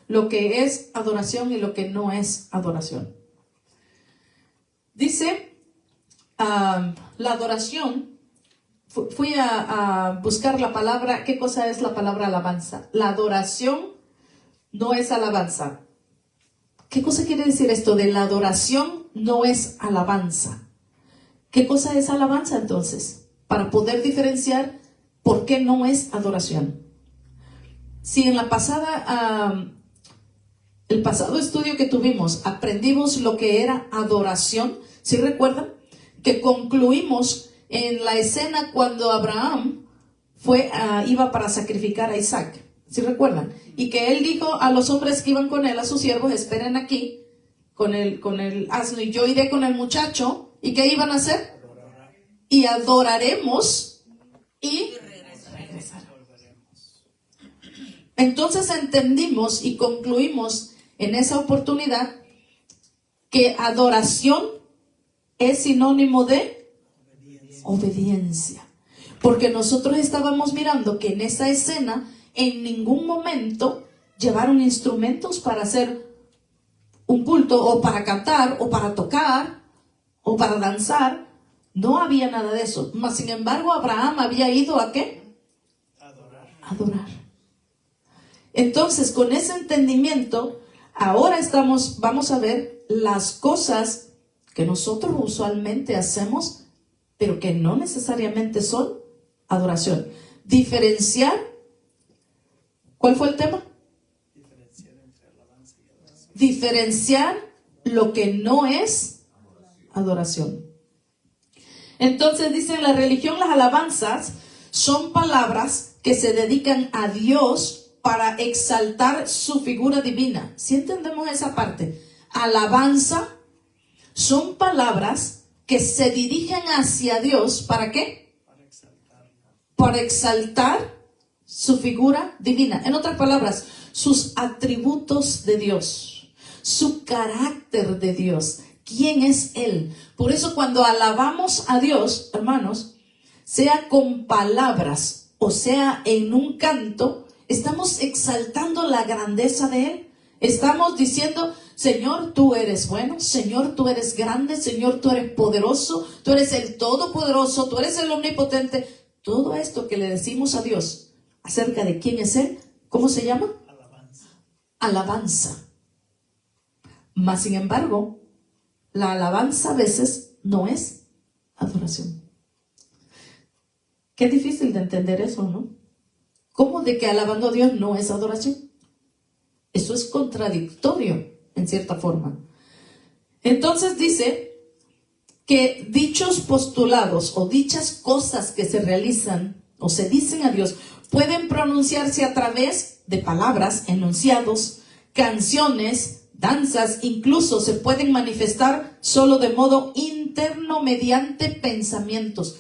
lo que es adoración y lo que no es adoración. Dice, la adoración, fui a buscar la palabra, ¿qué cosa es la palabra alabanza? La adoración no es alabanza. ¿Qué cosa quiere decir esto de la adoración no es alabanza? ¿Qué cosa es alabanza entonces? Para poder diferenciar por qué no es adoración. Si en la pasada, el pasado estudio que tuvimos, aprendimos lo que era adoración, ¿sí recuerdan? Que concluimos en la escena cuando Abraham iba para sacrificar a Isaac, ¿sí recuerdan? Y que él dijo a los hombres que iban con él, a sus siervos, esperen aquí con el asno y yo iré con el muchacho. ¿Y qué iban a hacer? Y adoraremos y regresaremos. Entonces entendimos y concluimos en esa oportunidad que adoración es sinónimo de obediencia. Porque nosotros estábamos mirando que en esa escena en ningún momento llevaron instrumentos para hacer un culto o para cantar o para tocar o para danzar. No había nada de eso. Mas sin embargo Abraham había ido ¿a qué? Adorar. Entonces con ese entendimiento ahora vamos a ver las cosas que nosotros usualmente hacemos, pero que no necesariamente son adoración. Diferenciar. ¿Cuál fue el tema? Diferenciar entre alabanza y adoración. Diferenciar lo que no es adoración. Entonces dice en la religión las alabanzas son palabras que se dedican a Dios para exaltar su figura divina. ¿Sí entendemos esa parte? Alabanza son palabras que se dirigen hacia Dios. ¿Para qué? Para exaltar su figura divina. En otras palabras, sus atributos de Dios, su carácter de Dios. ¿Quién es Él? Por eso cuando alabamos a Dios, hermanos, sea con palabras o sea en un canto, estamos exaltando la grandeza de Él. Estamos diciendo, Señor, tú eres bueno, Señor, tú eres grande, Señor, tú eres poderoso, tú eres el todopoderoso, tú eres el omnipotente. Todo esto que le decimos a Dios acerca de quién es Él, ¿cómo se llama? Alabanza. Alabanza. Mas sin embargo, la alabanza a veces no es adoración. Qué difícil de entender eso, ¿no? ¿Cómo de que alabando a Dios no es adoración? Eso es contradictorio, en cierta forma. Entonces dice que dichos postulados o dichas cosas que se realizan o se dicen a Dios pueden pronunciarse a través de palabras, enunciados, canciones, danzas, incluso se pueden manifestar solo de modo interno mediante pensamientos.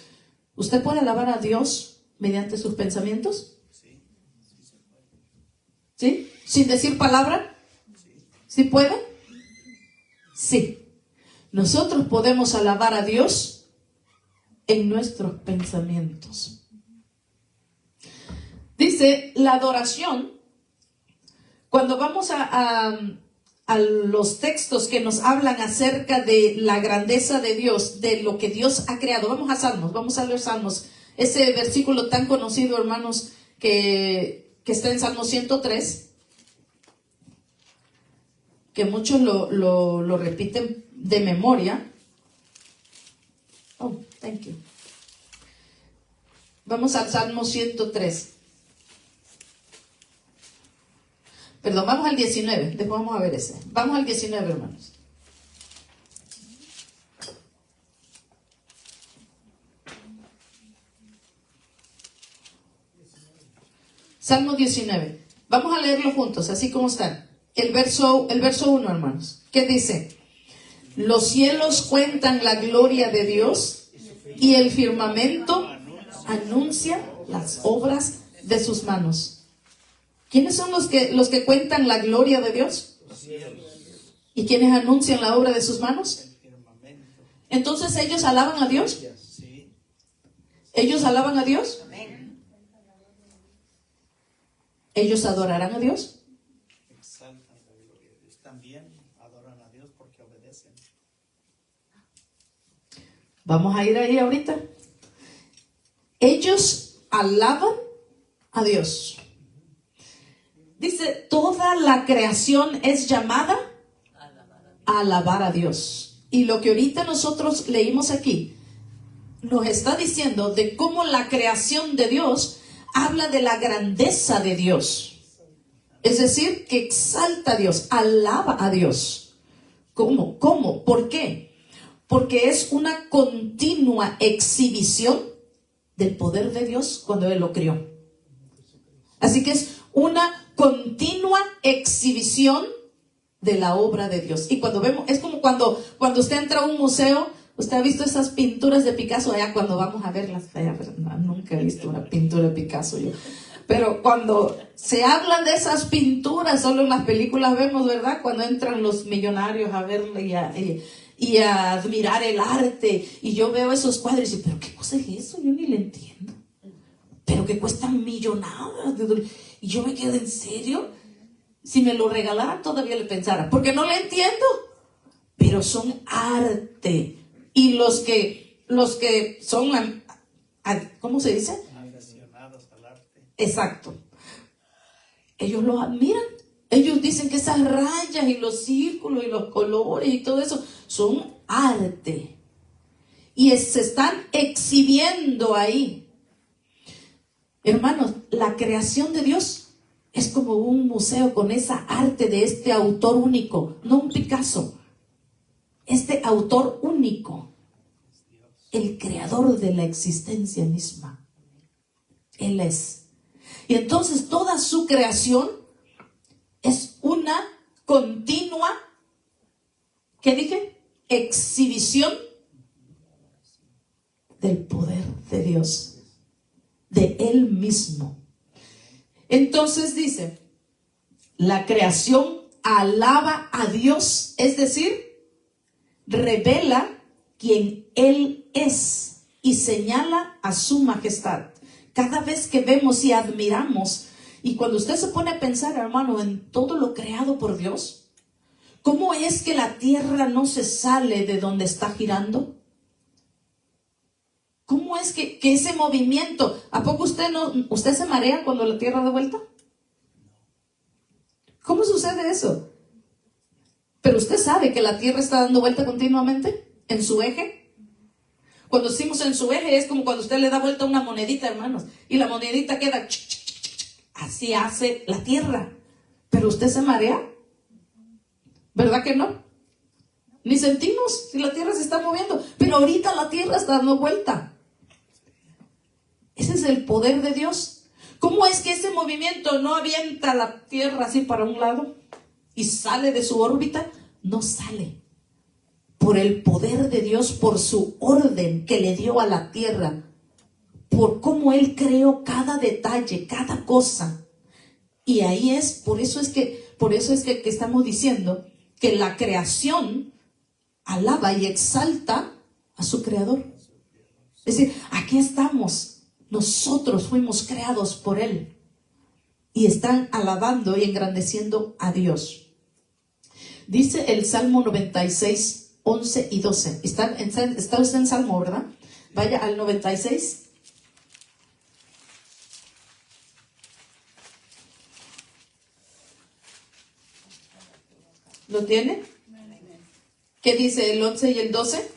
¿Usted puede alabar a Dios mediante sus pensamientos? Sí, sí se puede. ¿Sí? ¿Sin decir palabra? ¿Sí puede? Sí. Nosotros podemos alabar a Dios en nuestros pensamientos. Dice, la adoración, cuando vamos a los textos que nos hablan acerca de la grandeza de Dios, de lo que Dios ha creado, vamos a leer Salmos, ese versículo tan conocido, hermanos, que está en Salmo 103, que muchos lo repiten de memoria. Oh, thank you. Vamos al Salmo 103. Perdón, vamos al 19. Después vamos a ver ese. Vamos al 19, hermanos. Salmo 19. Vamos a leerlo juntos, así como están. El verso 1, hermanos. ¿Qué dice? Los cielos cuentan la gloria de Dios y el firmamento anuncia las obras de sus manos. ¿Quiénes son los que cuentan la gloria de Dios? ¿Y quiénes anuncian la obra de sus manos? Entonces, ¿ellos alaban a Dios? ¿Ellos alaban a Dios? ¿Ellos adorarán a Dios? Vamos a ir ahí ahorita. Ellos alaban a Dios. Dice, toda la creación es llamada a alabar a Dios. Y lo que ahorita nosotros leímos aquí nos está diciendo de cómo la creación de Dios habla de la grandeza de Dios. Es decir, que exalta a Dios, alaba a Dios. ¿Cómo? ¿Cómo? ¿Por qué? Porque es una continua exhibición del poder de Dios cuando Él lo creó. Así que es una continua exhibición de la obra de Dios. Y cuando vemos, es como cuando usted entra a un museo, usted ha visto esas pinturas de Picasso allá cuando vamos a verlas. Nunca he visto una pintura de Picasso yo. Pero cuando se habla de esas pinturas, solo en las películas vemos, ¿verdad? Cuando entran los millonarios a verla y a admirar el arte. Y yo veo esos cuadros y digo, ¿pero qué cosa es eso? Yo ni le entiendo. Pero que cuestan millonadas. Y yo me quedo, ¿en serio? Si me lo regalaran todavía le pensara, porque no le entiendo. Pero son arte. Y los que son, ¿cómo se dice? Aficionados al arte. Exacto. Ellos lo admiran. Ellos dicen que esas rayas y los círculos y los colores y todo eso son arte. Y se están exhibiendo ahí. Hermanos, la creación de Dios es como un museo con esa arte de este autor único, no un Picasso. Este autor único, el creador de la existencia misma. Él es. Y entonces toda su creación es una continua, ¿qué dije? Exhibición del poder de Dios, de Él mismo. Entonces dice, la creación alaba a Dios, es decir, revela quién Él es y señala a su majestad. Cada vez que vemos y admiramos, y cuando usted se pone a pensar, hermano, en todo lo creado por Dios, ¿cómo es que la tierra no se sale de donde está girando? ¿Cómo es que ese movimiento, ¿a poco usted se marea cuando la tierra da vuelta? ¿Cómo sucede eso? Pero usted sabe que la tierra está dando vuelta continuamente en su eje. Cuando decimos en su eje es como cuando usted le da vuelta a una monedita, hermanos, y la monedita queda así hace la tierra. Pero usted se marea, ¿verdad que no? Ni sentimos si la tierra se está moviendo, pero ahorita la tierra está dando vuelta. Ese es el poder de Dios. ¿Cómo es que ese movimiento no avienta la tierra así para un lado y sale de su órbita? No sale. Por el poder de Dios, por su orden que le dio a la tierra, por cómo Él creó cada detalle, cada cosa. Y ahí es, por eso es que estamos diciendo que la creación alaba y exalta a su creador. Es decir, aquí estamos. Nosotros fuimos creados por Él. Y están alabando y engrandeciendo a Dios. Dice el Salmo 96, 11 y 12. Está usted en Salmo, ¿verdad? Vaya al 96. ¿Lo tiene? ¿Qué dice el 11 y el 12?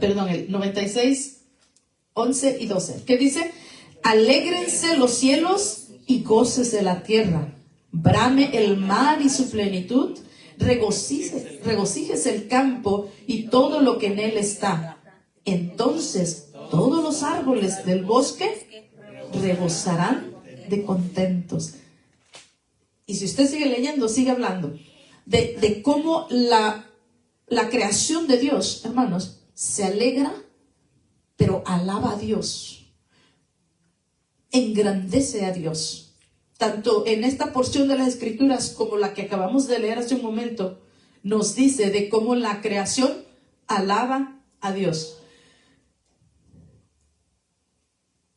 Perdón, el 96, 11 y 12. ¿Qué dice? Alégrense los cielos y gócese la tierra. Brame el mar y su plenitud. Regocíjese el campo y todo lo que en él está. Entonces todos los árboles del bosque rebosarán de contentos. Y si usted sigue leyendo, sigue hablando de cómo la creación de Dios, hermanos, se alegra, pero alaba a Dios, engrandece a Dios. Tanto en esta porción de las Escrituras como la que acabamos de leer hace un momento, nos dice de cómo la creación alaba a Dios.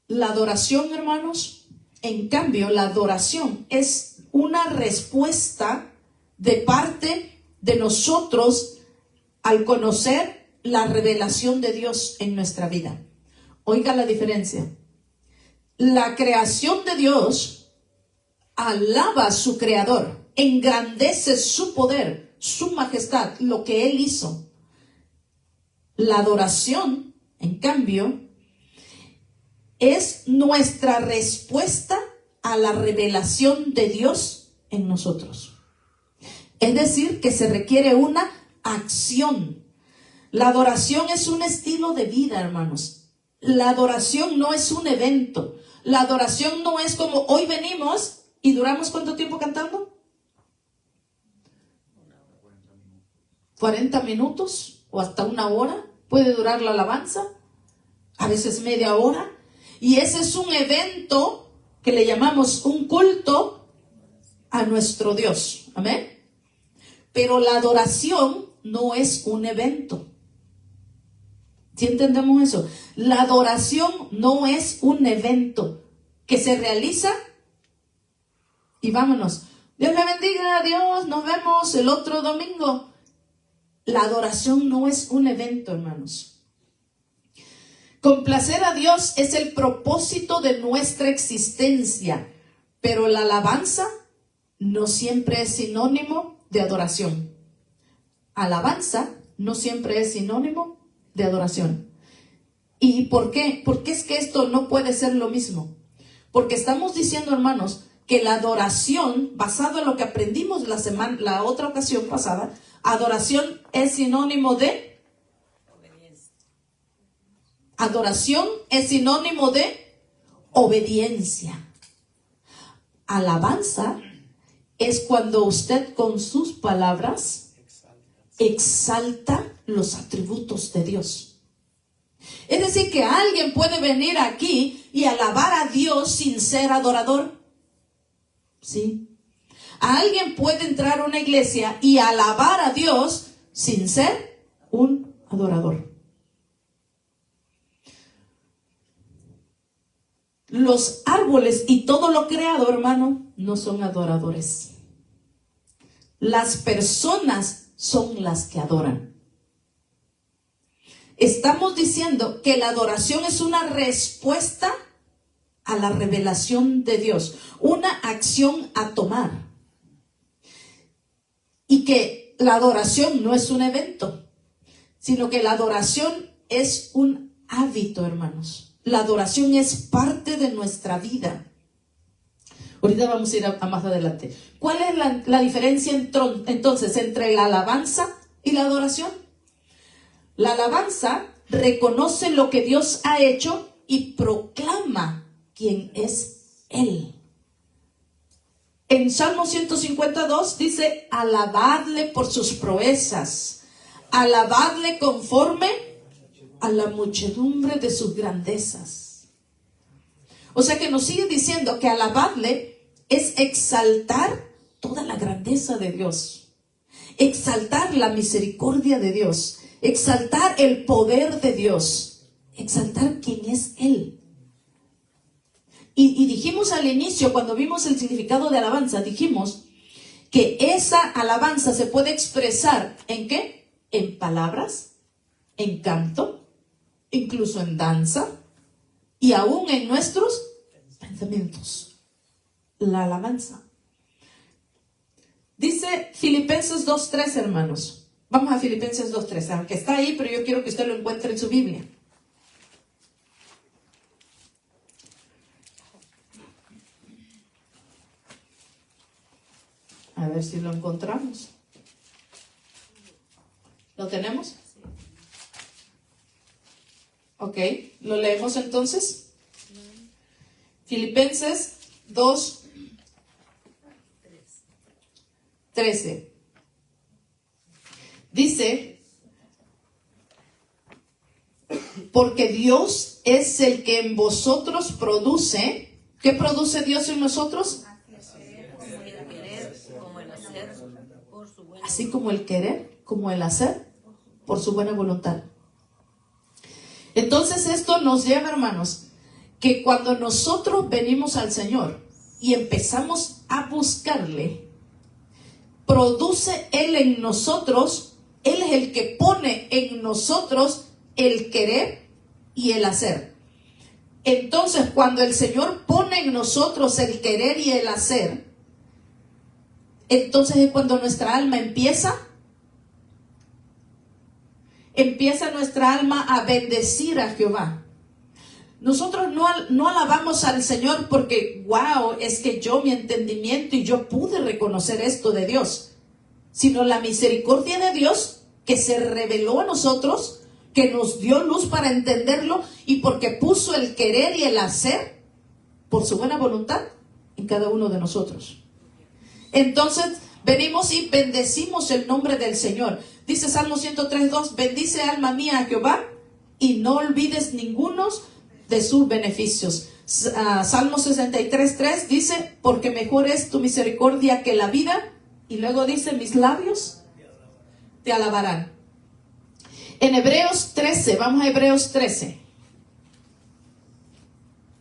La adoración, hermanos, en cambio, la adoración es una respuesta de parte de nosotros al conocer la revelación de Dios en nuestra vida. Oiga la diferencia. La creación de Dios alaba a su creador, engrandece su poder, su majestad, lo que Él hizo. La adoración, en cambio, es nuestra respuesta a la revelación de Dios en nosotros. Es decir, que se requiere una acción. La adoración es un estilo de vida, hermanos. La adoración no es un evento. La adoración no es como hoy venimos y duramos ¿cuánto tiempo cantando? 40 minutos o hasta una hora. Puede durar la alabanza. A veces media hora. Y ese es un evento que le llamamos un culto a nuestro Dios. Amén. Pero la adoración no es un evento. ¿Sí entendemos eso? La adoración no es un evento que se realiza y vámonos. Dios le bendiga, Dios, nos vemos el otro domingo. La adoración no es un evento, hermanos. Complacer a Dios es el propósito de nuestra existencia, pero la alabanza no siempre es sinónimo de adoración. Alabanza no siempre es sinónimo de adoración. ¿Y por qué? Porque es que esto no puede ser lo mismo. Porque estamos diciendo, hermanos, que la adoración, basado en lo que aprendimos la otra ocasión pasada, adoración es sinónimo de obediencia. Adoración es sinónimo de obediencia. Alabanza es cuando usted con sus palabras exalta los atributos de Dios. Es decir, que alguien puede venir aquí y alabar a Dios sin ser adorador. ¿Sí? Alguien puede entrar a una iglesia y alabar a Dios sin ser un adorador. Los árboles y todo lo creado, hermano, no son adoradores. Las personas son las que adoran. Estamos diciendo que la adoración es una respuesta a la revelación de Dios, una acción a tomar. Y que la adoración no es un evento, sino que la adoración es un hábito, hermanos. La adoración es parte de nuestra vida. Ahorita vamos a ir a más adelante. ¿Cuál es la diferencia entonces entre la alabanza y la adoración? La alabanza reconoce lo que Dios ha hecho y proclama quién es Él. En Salmo 152 dice, alabadle por sus proezas, alabadle conforme a la muchedumbre de sus grandezas. O sea que nos sigue diciendo que alabadle es exaltar toda la grandeza de Dios, exaltar la misericordia de Dios, exaltar el poder de Dios, exaltar quién es Él. Y dijimos al inicio, cuando vimos el significado de alabanza, dijimos que esa alabanza se puede expresar ¿en qué? En palabras, en canto, incluso en danza y aún en nuestros pensamientos. La alabanza. Dice Filipenses 2:3, hermanos. Vamos a Filipenses 2:3, aunque está ahí, pero yo quiero que usted lo encuentre en su Biblia. A ver si lo encontramos. ¿Lo tenemos? Ok, ¿lo leemos entonces? Filipenses 2:13. Dice, porque Dios es el que en vosotros produce. ¿Qué produce Dios en nosotros? Así como el querer, como el hacer, por su buena voluntad. Entonces esto nos lleva, hermanos, que cuando nosotros venimos al Señor y empezamos a buscarle, produce Él en nosotros Él es el que pone en nosotros el querer y el hacer. Entonces, cuando el Señor pone en nosotros el querer y el hacer, entonces es cuando nuestra alma empieza nuestra alma a bendecir a Jehová. Nosotros no alabamos al Señor porque, wow, es que mi entendimiento y yo pude reconocer esto de Dios, sino la misericordia de Dios que se reveló a nosotros, que nos dio luz para entenderlo y porque puso el querer y el hacer por su buena voluntad en cada uno de nosotros. Entonces venimos y bendecimos el nombre del Señor. Dice Salmo 103:2, bendice alma mía a Jehová y no olvides ninguno de sus beneficios. Salmo 63:3 dice, porque mejor es tu misericordia que la vida. Y luego dice, mis labios te alabarán. En Hebreos 13, vamos a Hebreos 13.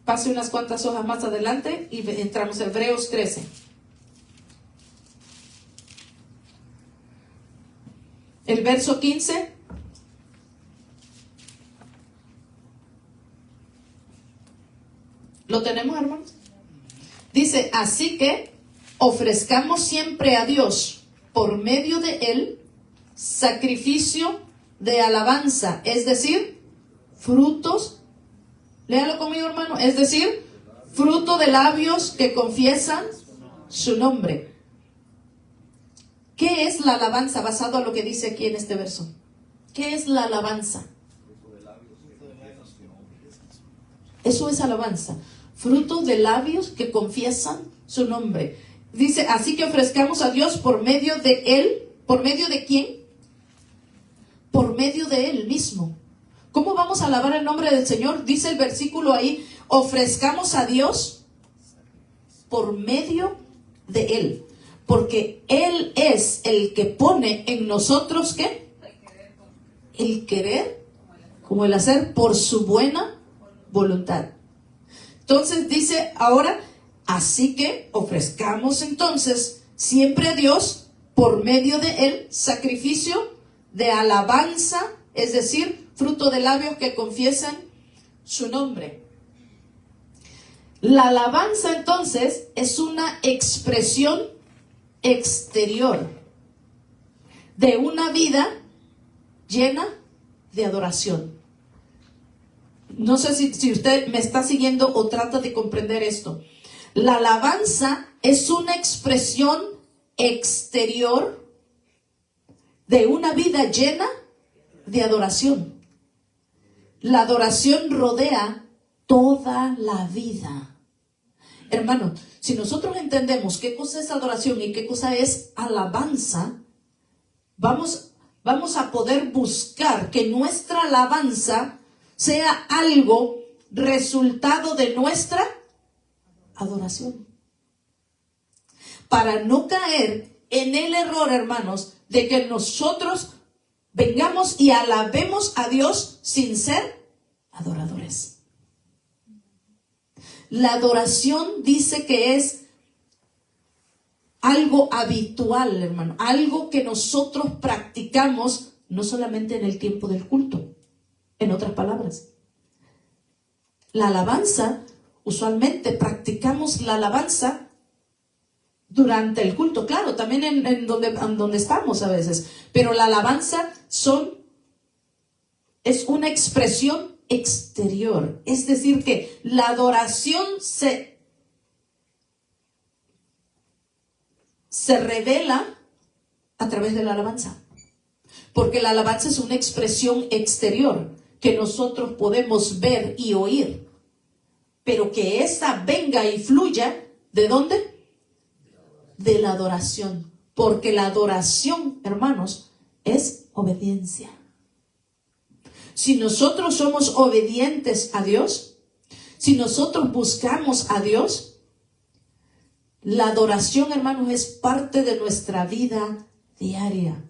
Pase unas cuantas hojas más adelante y entramos a Hebreos 13. El verso 15. ¿Lo tenemos, hermanos? Dice, así que ofrezcamos siempre a Dios por medio de Él sacrificio de alabanza, es decir, frutos, léalo conmigo, hermano, es decir, fruto de labios que confiesan su nombre. ¿Qué es la alabanza basado a lo que dice aquí en este verso? ¿Qué es la alabanza? Eso es alabanza. Fruto de labios que confiesan su nombre. Dice, así que ofrezcamos a Dios por medio de Él. ¿Por medio de quién? Por medio de Él mismo. ¿Cómo vamos a alabar el nombre del Señor? Dice el versículo ahí, ofrezcamos a Dios por medio de Él. Porque Él es el que pone en nosotros, ¿qué? El querer como el hacer por su buena voluntad. Entonces dice ahora, así que ofrezcamos entonces siempre a Dios por medio de Él sacrificio de alabanza, es decir, fruto de labios que confiesan su nombre. La alabanza entonces es una expresión exterior de una vida llena de adoración. No sé si usted me está siguiendo o trata de comprender esto. La alabanza es una expresión exterior de una vida llena de adoración. La adoración rodea toda la vida. Hermano, si nosotros entendemos qué cosa es adoración y qué cosa es alabanza, vamos a poder buscar que nuestra alabanza sea algo resultado de nuestra adoración. Para no caer en el error, hermanos, de que nosotros vengamos y alabemos a Dios sin ser adoradores. La adoración dice que es algo habitual, hermano, algo que nosotros practicamos no solamente en el tiempo del culto. En otras palabras, la alabanza, usualmente practicamos la alabanza durante el culto, claro, también en donde estamos a veces, pero la alabanza es una expresión exterior, es decir que la adoración se revela a través de la alabanza, porque la alabanza es una expresión exterior que nosotros podemos ver y oír, pero que esa venga y fluya, ¿de dónde? De la adoración, porque la adoración, hermanos, es obediencia. Si nosotros somos obedientes a Dios, si nosotros buscamos a Dios, la adoración, hermanos, es parte de nuestra vida diaria.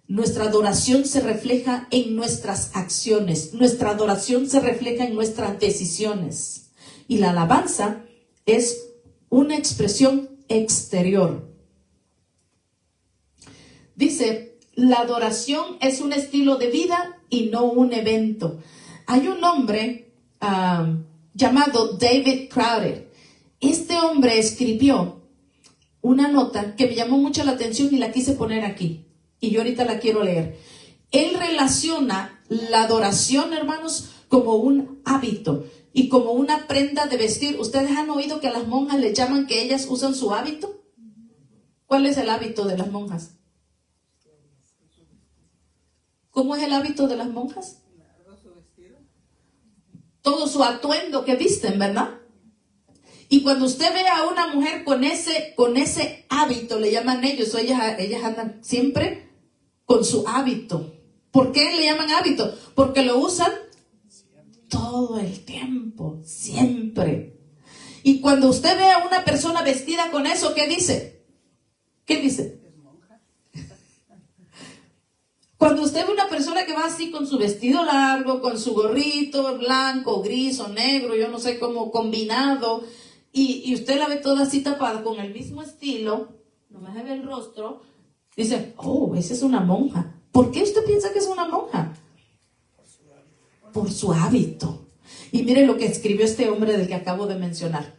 Nuestra adoración se refleja en nuestras acciones. Nuestra adoración se refleja en nuestras decisiones. Y la alabanza es una expresión exterior. Dice La adoración es un estilo de vida y no un evento. Hay un hombre llamado David Crowder. Este hombre escribió una nota que me llamó mucho la atención y la quise poner aquí. Y yo ahorita la quiero leer. Él relaciona la adoración, hermanos, como un hábito y como una prenda de vestir. ¿Ustedes han oído que a las monjas les llaman que ellas usan su hábito? ¿Cuál es el hábito de las monjas? ¿Cómo es el hábito de las monjas? Todo su atuendo que visten, ¿verdad? Y cuando usted ve a una mujer con ese hábito, le llaman ellos, o ellas andan siempre con su hábito. ¿Por qué le llaman hábito? Porque lo usan todo el tiempo, siempre. Y cuando usted ve a una persona vestida con eso, ¿qué dice? ¿Qué dice? Cuando usted ve una persona que va así con su vestido largo, con su gorrito blanco, gris o negro, yo no sé cómo combinado, y usted la ve toda así tapada con el mismo estilo, nomás se ve el rostro, dice, oh, esa es una monja. ¿Por qué usted piensa que es una monja? Por su hábito. Y mire lo que escribió este hombre del que acabo de mencionar.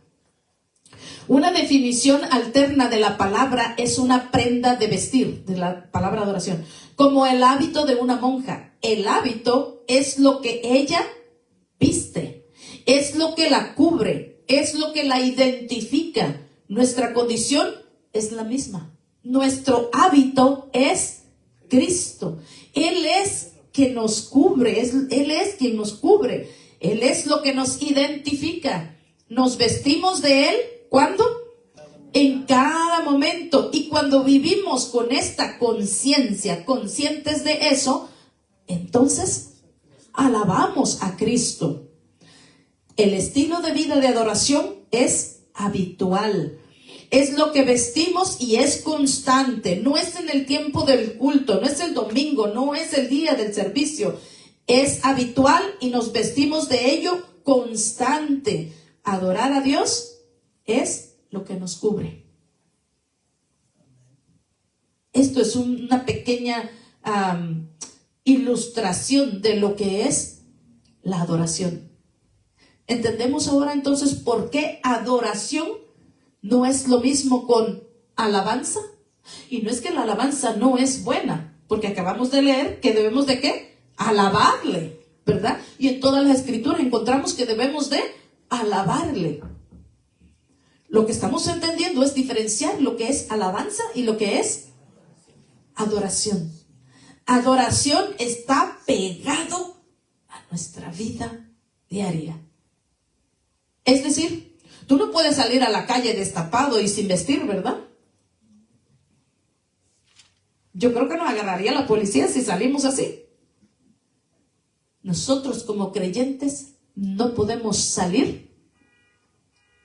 Una definición alterna de la palabra es una prenda de vestir, de la palabra adoración, como el hábito de una monja. El hábito es lo que ella viste, es lo que la cubre, es lo que la identifica. Nuestra condición es la misma. Nuestro hábito es Cristo. Él es quien nos cubre, Él es quien nos cubre. Él es lo que nos identifica. Nos vestimos de Él, ¿cuándo? En cada momento. Y cuando vivimos con esta conciencia, conscientes de eso, entonces alabamos a Cristo. El estilo de vida de adoración es habitual. Es lo que vestimos y es constante. No es en el tiempo del culto, no es el domingo, no es el día del servicio. Es habitual y nos vestimos de ello constante. Adorar a Dios es lo que nos cubre. Esto es una pequeña ilustración de lo que es la adoración. ¿Entendemos ahora entonces por qué adoración no es lo mismo con alabanza? Y no es que la alabanza no es buena, porque acabamos de leer que debemos de ¿qué? Alabarle, ¿verdad? Y en todas las escrituras encontramos que debemos de alabarle. Lo que estamos entendiendo es diferenciar lo que es alabanza y lo que es adoración. Adoración está pegado a nuestra vida diaria. Es decir, tú no puedes salir a la calle destapado y sin vestir, ¿verdad? Yo creo que nos agarraría la policía si salimos así. Nosotros como creyentes no podemos salir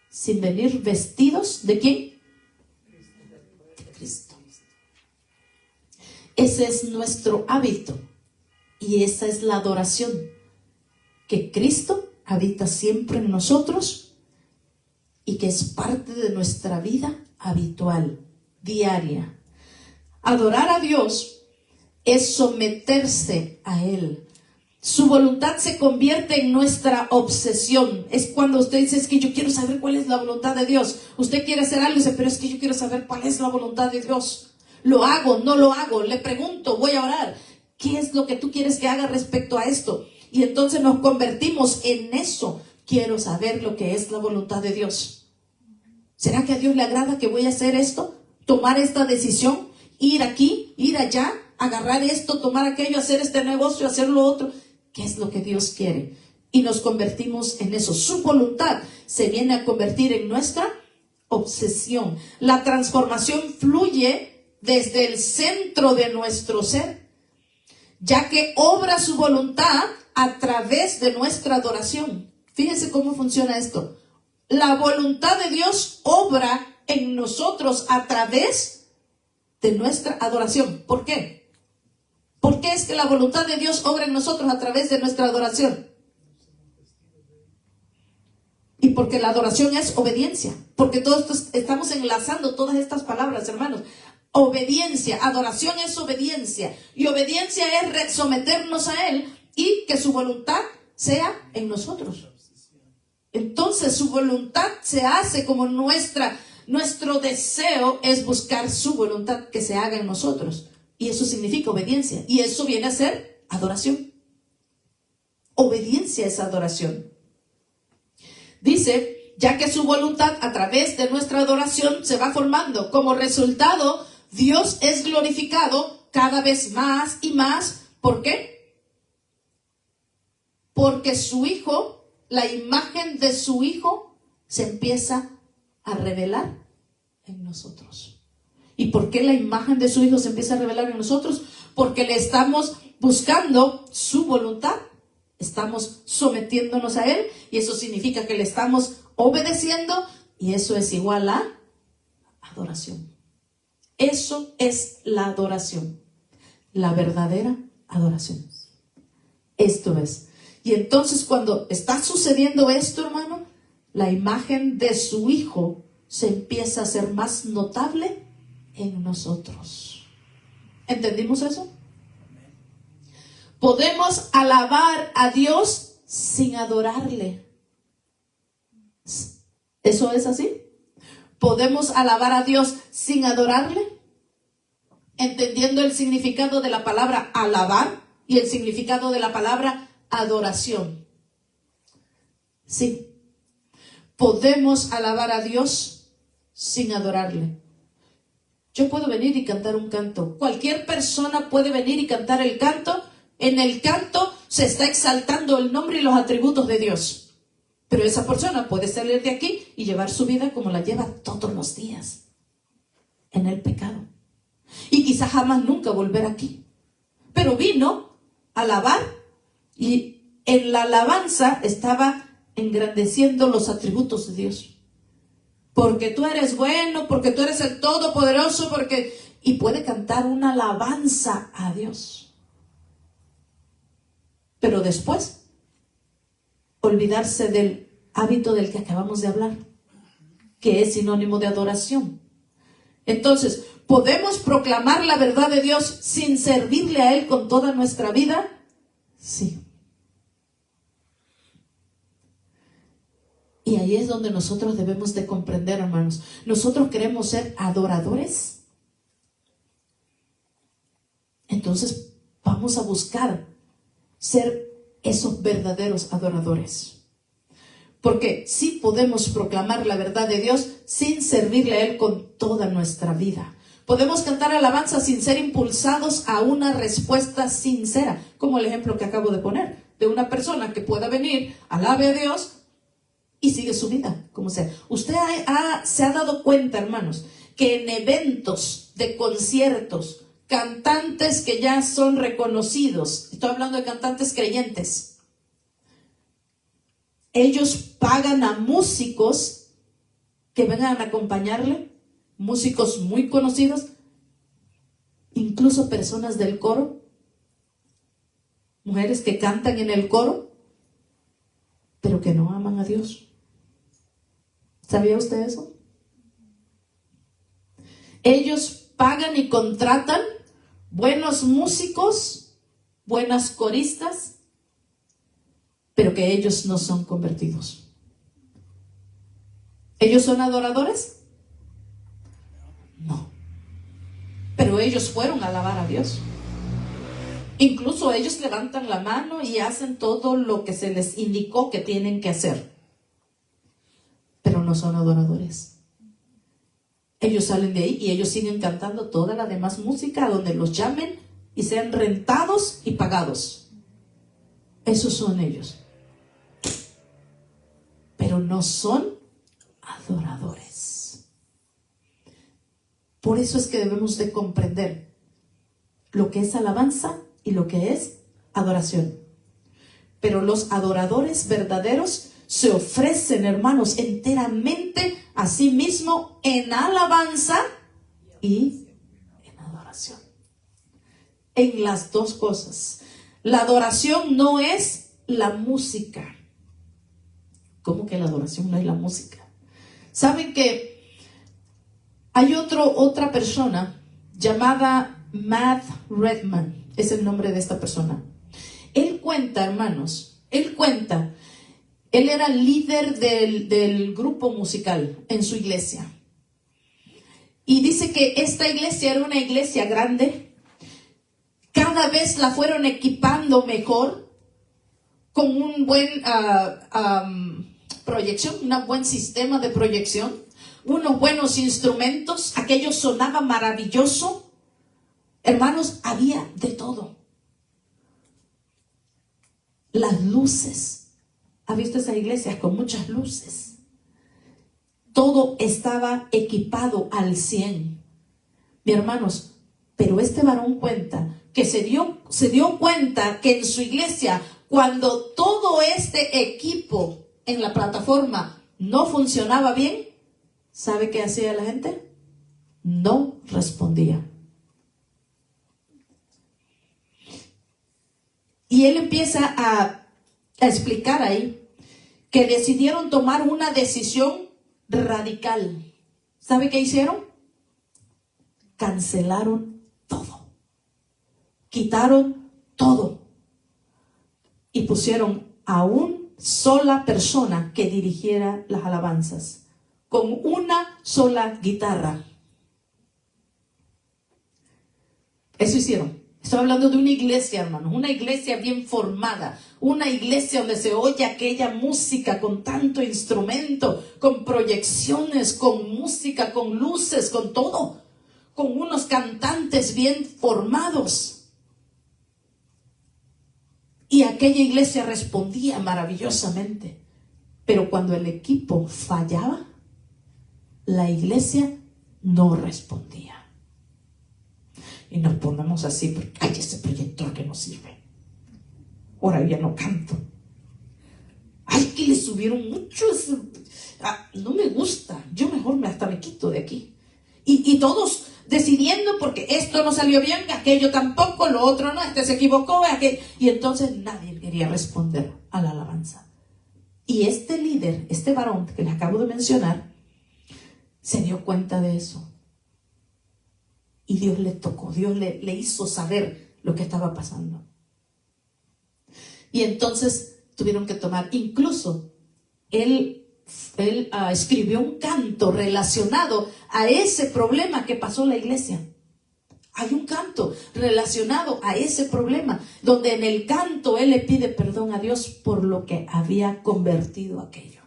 sin venir vestidos ¿de quién? De Cristo. Ese es nuestro hábito y esa es la adoración, que Cristo habita siempre en nosotros y que es parte de nuestra vida habitual, diaria. Adorar a Dios es someterse a Él. Su voluntad se convierte en nuestra obsesión. Es cuando usted dice, es que yo quiero saber cuál es la voluntad de Dios. Usted quiere hacer algo y dice, pero es que yo quiero saber cuál es la voluntad de Dios. ¿Lo hago? ¿No lo hago? Le pregunto, voy a orar. ¿Qué es lo que tú quieres que haga respecto a esto? Y entonces nos convertimos en eso. Quiero saber lo que es la voluntad de Dios. ¿Será que a Dios le agrada que voy a hacer esto? Tomar esta decisión, ir aquí, ir allá, agarrar esto, tomar aquello, hacer este negocio, hacer lo otro. ¿Qué es lo que Dios quiere? Y nos convertimos en eso. Su voluntad se viene a convertir en nuestra obsesión. La transformación fluye desde el centro de nuestro ser, ya que obra su voluntad a través de nuestra adoración. Fíjense cómo funciona esto. La voluntad de Dios obra en nosotros a través de nuestra adoración. ¿Por qué? ¿Por qué es que la voluntad de Dios obra en nosotros a través de nuestra adoración? Y porque la adoración es obediencia. Porque todos estamos enlazando todas estas palabras, hermanos. Obediencia, adoración es obediencia. Y obediencia es someternos a Él y que su voluntad sea en nosotros. Entonces su voluntad se hace como nuestro deseo es buscar su voluntad que se haga en nosotros. Y eso significa obediencia. Y eso viene a ser adoración. Obediencia es adoración. Dice, ya que su voluntad a través de nuestra adoración se va formando. Como resultado, Dios es glorificado cada vez más y más. ¿Por qué? Porque su Hijo, la imagen de su Hijo, se empieza a revelar en nosotros. ¿Y por qué la imagen de su Hijo se empieza a revelar en nosotros? Porque le estamos buscando su voluntad. Estamos sometiéndonos a Él y eso significa que le estamos obedeciendo y eso es igual a adoración. Eso es la adoración, la verdadera adoración. Esto es. Y entonces cuando está sucediendo esto, hermano, la imagen de su Hijo se empieza a hacer más notable en nosotros. ¿Entendimos eso? Podemos alabar a Dios sin adorarle. ¿Eso es así? ¿Podemos alabar a Dios sin adorarle? Entendiendo el significado de la palabra alabar y el significado de la palabra adoración. Sí. Podemos alabar a Dios sin adorarle. Yo puedo venir y cantar un canto. Cualquier persona puede venir y cantar el canto. En el canto se está exaltando el nombre y los atributos de Dios. Pero esa persona puede salir de aquí y llevar su vida como la lleva todos los días. En el pecado. Y quizás jamás nunca volver aquí. Pero vino a alabar y en la alabanza estaba engrandeciendo los atributos de Dios. Porque tú eres bueno, porque tú eres el Todopoderoso, y puede cantar una alabanza a Dios. Pero después, olvidarse del hábito del que acabamos de hablar, que es sinónimo de adoración. Entonces, ¿podemos proclamar la verdad de Dios sin servirle a Él con toda nuestra vida? Sí. Y ahí es donde nosotros debemos de comprender, hermanos. Nosotros queremos ser adoradores. Entonces, vamos a buscar ser esos verdaderos adoradores. Porque sí podemos proclamar la verdad de Dios sin servirle a Él con toda nuestra vida. Podemos cantar alabanza sin ser impulsados a una respuesta sincera, como el ejemplo que acabo de poner, de una persona que pueda venir, alabe a Dios y sigue su vida, como sea. Usted se ha dado cuenta, hermanos, que en eventos de conciertos, cantantes que ya son reconocidos, estoy hablando de cantantes creyentes, ellos pagan a músicos que vengan a acompañarle, músicos muy conocidos, incluso personas del coro, mujeres que cantan en el coro, pero que no aman a Dios. ¿Sabía usted eso? Ellos pagan y contratan buenos músicos, buenas coristas, pero que ellos no son convertidos. ¿Ellos son adoradores? No. Pero ellos fueron a alabar a Dios. Incluso ellos levantan la mano y hacen todo lo que se les indicó que tienen que hacer. Pero no son adoradores. Ellos salen de ahí y ellos siguen cantando toda la demás música donde los llamen y sean rentados y pagados. Esos son ellos. Pero no son adoradores. Por eso es que debemos de comprender lo que es alabanza y lo que es adoración. Pero los adoradores verdaderos se ofrecen, hermanos, enteramente a sí mismo en alabanza y en adoración. En las dos cosas. La adoración no es la música. ¿Cómo que la adoración no es la música? ¿Saben que hay otra persona llamada Matt Redman, es el nombre de esta persona. Él cuenta, hermanos, él era líder del grupo musical en su iglesia. Y dice que esta iglesia era una iglesia grande. Cada vez la fueron equipando mejor, con un buen proyección, un buen sistema de proyección, unos buenos instrumentos. Aquello sonaba maravilloso. Hermanos, había de todo. Las luces. ¿Ha visto esas iglesias con muchas luces? Todo estaba equipado al 100. Mi hermanos, pero este varón cuenta que se dio cuenta que en su iglesia, cuando todo este equipo en la plataforma no funcionaba bien, ¿sabe qué hacía la gente? No respondía. Y él empieza a explicar ahí que decidieron tomar una decisión radical. ¿Sabe qué hicieron? Cancelaron todo. Quitaron todo. Y pusieron a una sola persona que dirigiera las alabanzas, con una sola guitarra. Eso hicieron. Estoy hablando de una iglesia, hermanos, una iglesia bien formada, una iglesia donde se oye aquella música con tanto instrumento, con proyecciones, con música, con luces, con todo, con unos cantantes bien formados. Y aquella iglesia respondía maravillosamente. Pero cuando el equipo fallaba, la iglesia no respondía. Y nos ponemos así, porque hay ese proyector que no sirve. Ahora ya no canto. Ay, que le subieron mucho. No me gusta. Yo mejor hasta me quito de aquí. Y todos decidiendo, porque esto no salió bien, aquello tampoco, lo otro no, este se equivocó, aquello. Y entonces nadie quería responder a la alabanza. Y este líder, este varón que les acabo de mencionar, se dio cuenta de eso. Y Dios le tocó, Dios le hizo saber lo que estaba pasando. Y entonces tuvieron que tomar, incluso él escribió un canto relacionado a ese problema que pasó en la iglesia. Hay un canto relacionado a ese problema, donde en el canto él le pide perdón a Dios por lo que había convertido aquello.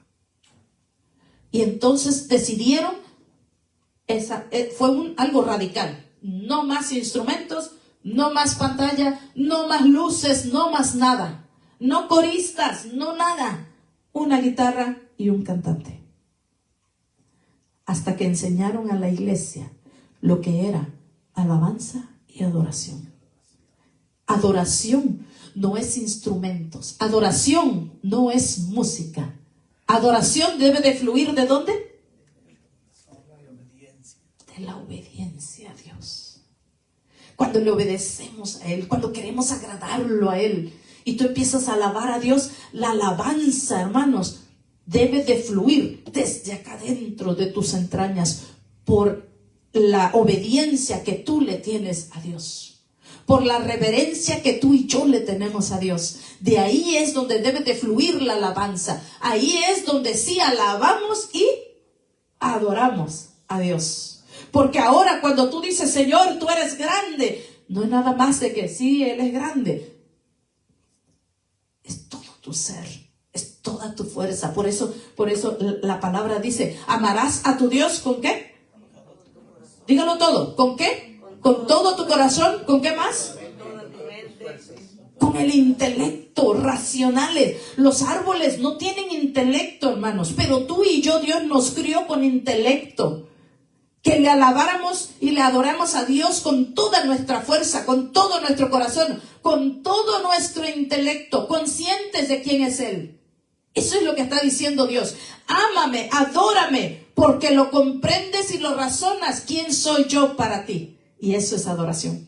Y entonces decidieron, fue algo radical. No más instrumentos, no más pantalla, no más luces, no más nada. No coristas, no nada. Una guitarra y un cantante. Hasta que enseñaron a la iglesia lo que era alabanza y adoración. Adoración no es instrumentos. Adoración no es música. Adoración debe de fluir ¿de dónde? De la obediencia a Dios. Cuando le obedecemos a Él, cuando queremos agradarlo a Él, y tú empiezas a alabar a Dios, la alabanza, hermanos, debe de fluir desde acá dentro de tus entrañas por la obediencia que tú le tienes a Dios, por la reverencia que tú y yo le tenemos a Dios. De ahí es donde debe de fluir la alabanza. Ahí es donde sí alabamos y adoramos a Dios. Porque ahora cuando tú dices, Señor, tú eres grande, no es nada más de que sí, Él es grande. Es todo tu ser, es toda tu fuerza. Por eso la palabra dice, amarás a tu Dios ¿con qué? Dígalo todo. ¿Con qué? Con todo tu corazón. ¿Con qué más? Con el intelecto, racionales. Los árboles no tienen intelecto, hermanos, pero tú y yo, Dios nos crió con intelecto. Que le alabáramos y le adoramos a Dios con toda nuestra fuerza, con todo nuestro corazón, con todo nuestro intelecto, conscientes de quién es Él. Eso es lo que está diciendo Dios. Ámame, adórame, porque lo comprendes y lo razonas. ¿Quién soy yo para ti? Y eso es adoración.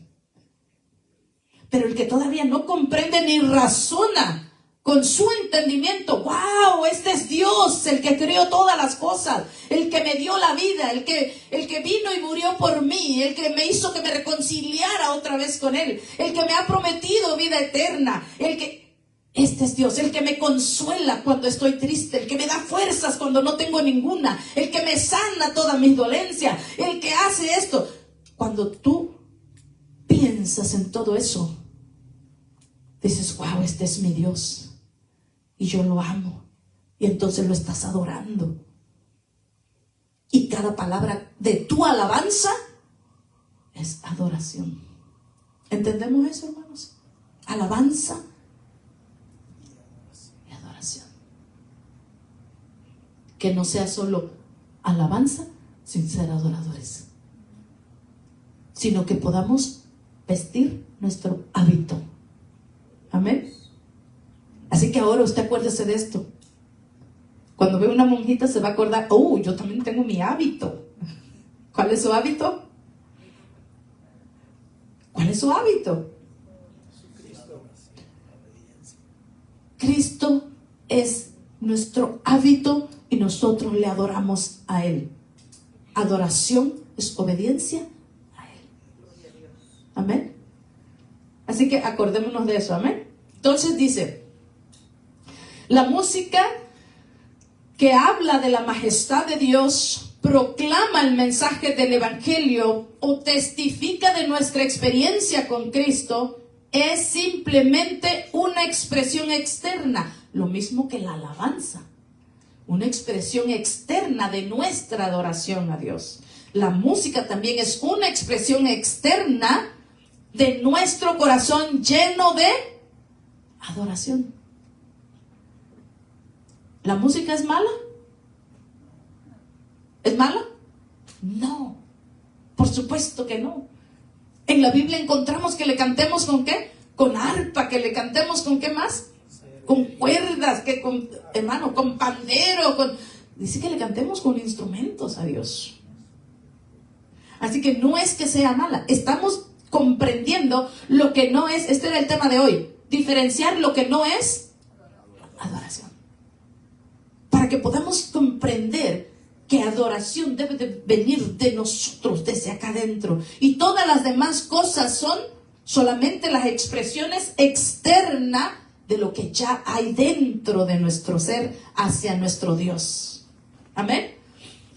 Pero el que todavía no comprende ni razona con su entendimiento. ¡Wow! Este es Dios, el que creó todas las cosas, el que me dio la vida, el que vino y murió por mí, el que me hizo que me reconciliara otra vez con Él, el que me ha prometido vida eterna, este es Dios, el que me consuela cuando estoy triste, el que me da fuerzas cuando no tengo ninguna, el que me sana todas mis dolencias, el que hace esto. Cuando tú piensas en todo eso, dices, wow, este es mi Dios y yo lo amo, y entonces lo estás adorando. Y cada palabra de tu alabanza es adoración. ¿Entendemos eso, hermanos? Alabanza y adoración. Que no sea solo alabanza sin ser adoradores, sino que podamos vestir nuestro hábito. Amén. Así que ahora usted acuérdese de esto. Cuando ve una monjita se va a acordar, oh, yo también tengo mi hábito. ¿Cuál es su hábito? ¿Cuál es su hábito? Cristo es nuestro hábito y nosotros le adoramos a Él. Adoración es obediencia a Él. Amén. Así que acordémonos de eso, amén. Entonces dice, la música que habla de la majestad de Dios, proclama el mensaje del Evangelio o testifica de nuestra experiencia con Cristo, es simplemente una expresión externa, lo mismo que la alabanza, una expresión externa de nuestra adoración a Dios. La música también es una expresión externa de nuestro corazón lleno de adoración. ¿La música es mala? ¿Es mala? No, por supuesto que no. En la Biblia encontramos que le cantemos ¿con qué? Con arpa, que le cantemos ¿con qué más? Con cuerdas, con pandero, dice que le cantemos con instrumentos a Dios. Así que no es que sea mala, estamos comprendiendo lo que no es. Este era el tema de hoy, diferenciar lo que no es adoración, para que podamos comprender que adoración debe de venir de nosotros, desde acá adentro, y todas las demás cosas son solamente las expresiones externas de lo que ya hay dentro de nuestro ser hacia nuestro Dios. Amén.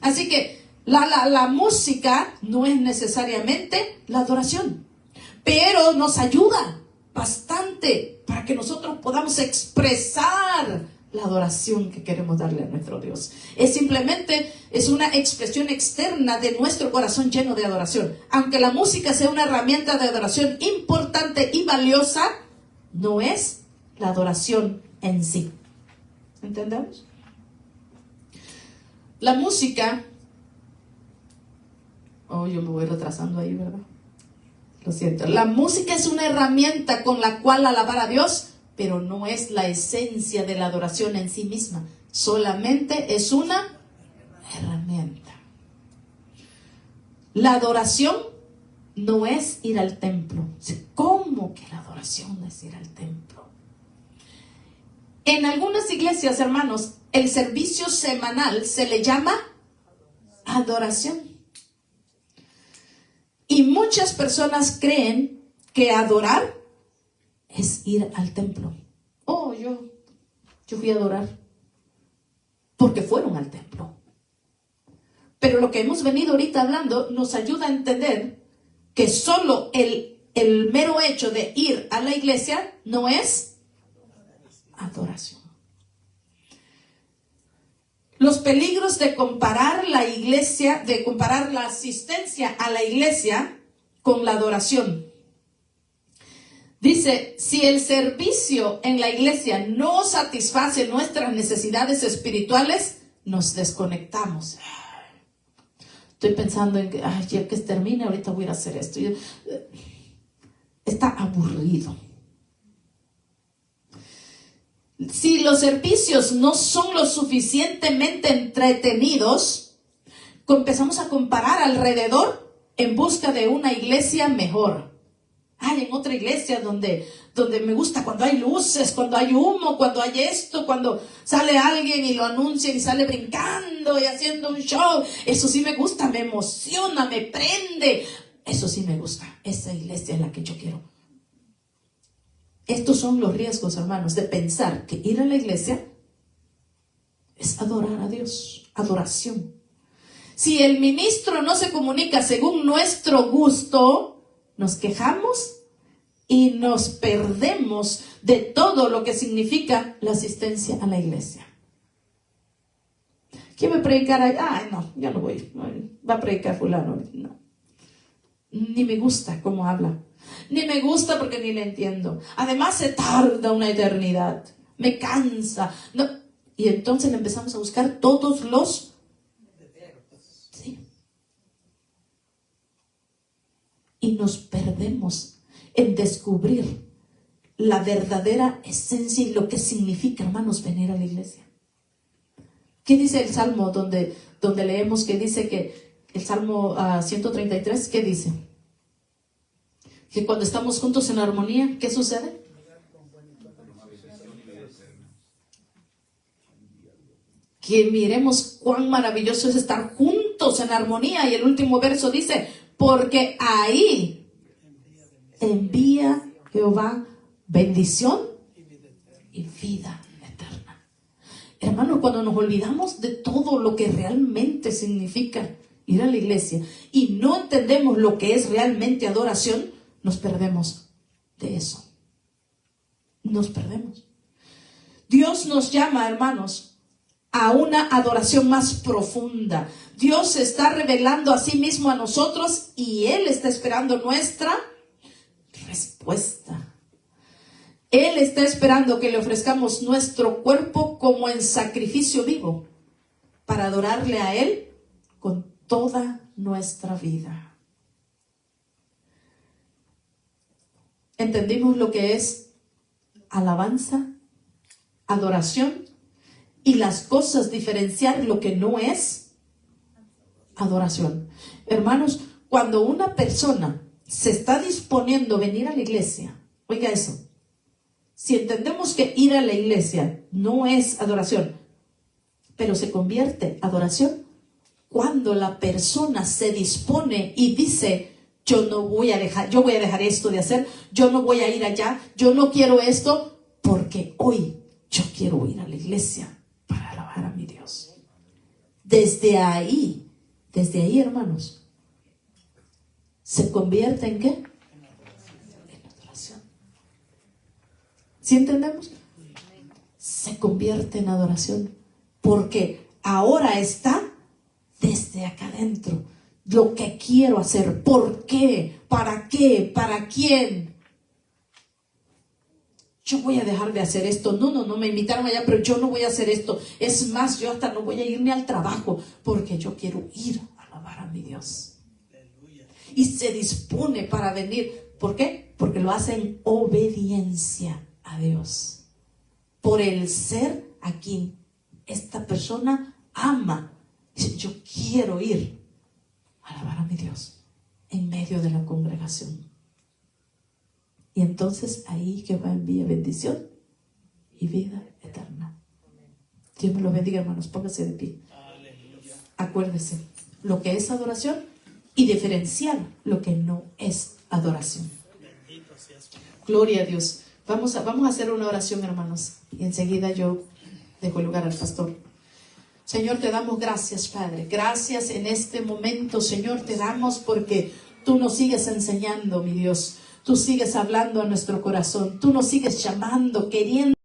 Así que la música no es necesariamente la adoración, pero nos ayuda bastante para que nosotros podamos expresar la adoración que queremos darle a nuestro Dios. Es una expresión externa de nuestro corazón lleno de adoración. Aunque la música sea una herramienta de adoración importante y valiosa, no es la adoración en sí. ¿Entendemos? La música... Oh, yo me voy retrasando ahí, ¿verdad? Lo siento. La música es una herramienta con la cual alabar a Dios, pero no es la esencia de la adoración en sí misma. Solamente es una herramienta. La adoración no es ir al templo. ¿Cómo que la adoración es ir al templo? En algunas iglesias, hermanos, el servicio semanal se le llama adoración. Y muchas personas creen que adorar es ir al templo. Oh, yo fui a adorar porque fueron al templo. Pero lo que hemos venido ahorita hablando nos ayuda a entender que solo el mero hecho de ir a la iglesia no es adoración. Los peligros de comparar la iglesia, de comparar la asistencia a la iglesia con la adoración. Dice, si el servicio en la iglesia no satisface nuestras necesidades espirituales, nos desconectamos. Estoy pensando en que, ya que termine, ahorita voy a ir a hacer esto. Está aburrido. Si los servicios no son lo suficientemente entretenidos, empezamos a comparar alrededor en busca de una iglesia mejor. Ay, en otra iglesia donde me gusta cuando hay luces, cuando hay humo, cuando hay esto, cuando sale alguien y lo anuncian y sale brincando y haciendo un show. Eso sí me gusta, me emociona, me prende. Eso sí me gusta. Esa iglesia es la que yo quiero. Estos son los riesgos, hermanos, de pensar que ir a la iglesia es adorar a Dios, adoración. Si el ministro no se comunica según nuestro gusto, nos quejamos y nos perdemos de todo lo que significa la asistencia a la iglesia. ¿Quién va a predicar ahí? Ay, no, yo no voy. Va a predicar fulano. No. Ni me gusta cómo habla. Ni me gusta porque ni le entiendo. Además se tarda una eternidad. Me cansa. No. Y entonces le empezamos a buscar todos los... Sí. Y nos perdemos en descubrir la verdadera esencia y lo que significa, hermanos, venir a la iglesia. ¿Qué dice el Salmo donde leemos que dice que el Salmo 133, ¿qué dice? Que cuando estamos juntos en armonía, ¿qué sucede? Que miremos cuán maravilloso es estar juntos en armonía. Y el último verso dice, porque ahí envía Jehová bendición y vida eterna. Hermanos, cuando nos olvidamos de todo lo que realmente significa ir a la iglesia y no entendemos lo que es realmente adoración, nos perdemos de eso. Nos perdemos. Dios nos llama, hermanos, a una adoración más profunda. Dios se está revelando a sí mismo a nosotros y Él está esperando nuestra respuesta. Él está esperando que le ofrezcamos nuestro cuerpo como en sacrificio vivo para adorarle a Él con toda nuestra vida. ¿Entendimos lo que es alabanza, adoración? Y las cosas, diferenciar lo que no es adoración. Hermanos, cuando una persona se está disponiendo a venir a la iglesia, oiga eso, si entendemos que ir a la iglesia no es adoración, pero se convierte en adoración cuando la persona se dispone y dice, yo voy a dejar esto de hacer, yo no voy a ir allá, yo no quiero esto, porque hoy yo quiero ir a la iglesia para alabar a mi Dios. Desde ahí, hermanos, ¿se convierte en qué? En adoración. ¿Sí entendemos? Se convierte en adoración porque ahora está desde acá adentro. Lo que quiero hacer, ¿por qué? ¿Para qué? ¿Para quién? Yo voy a dejar de hacer esto. No, me invitaron allá, pero yo no voy a hacer esto. Es más, yo hasta no voy a irme al trabajo porque yo quiero ir a alabar a mi Dios. Y se dispone para venir. ¿Por qué? Porque lo hace en obediencia a Dios. Por el ser a quien esta persona ama. Dice, yo quiero ir a alabar a mi Dios en medio de la congregación. Y entonces ahí Jehová envía bendición y vida eterna. Dios me los bendiga, hermanos. Póngase de pie. Acuérdese lo que es adoración y diferenciar lo que no es adoración. Gloria a Dios. Vamos a hacer una oración, hermanos. Y enseguida yo dejo el lugar al pastor. Señor, te damos gracias, Padre. Gracias en este momento, Señor, te damos porque tú nos sigues enseñando, mi Dios. Tú sigues hablando a nuestro corazón. Tú nos sigues llamando, queriendo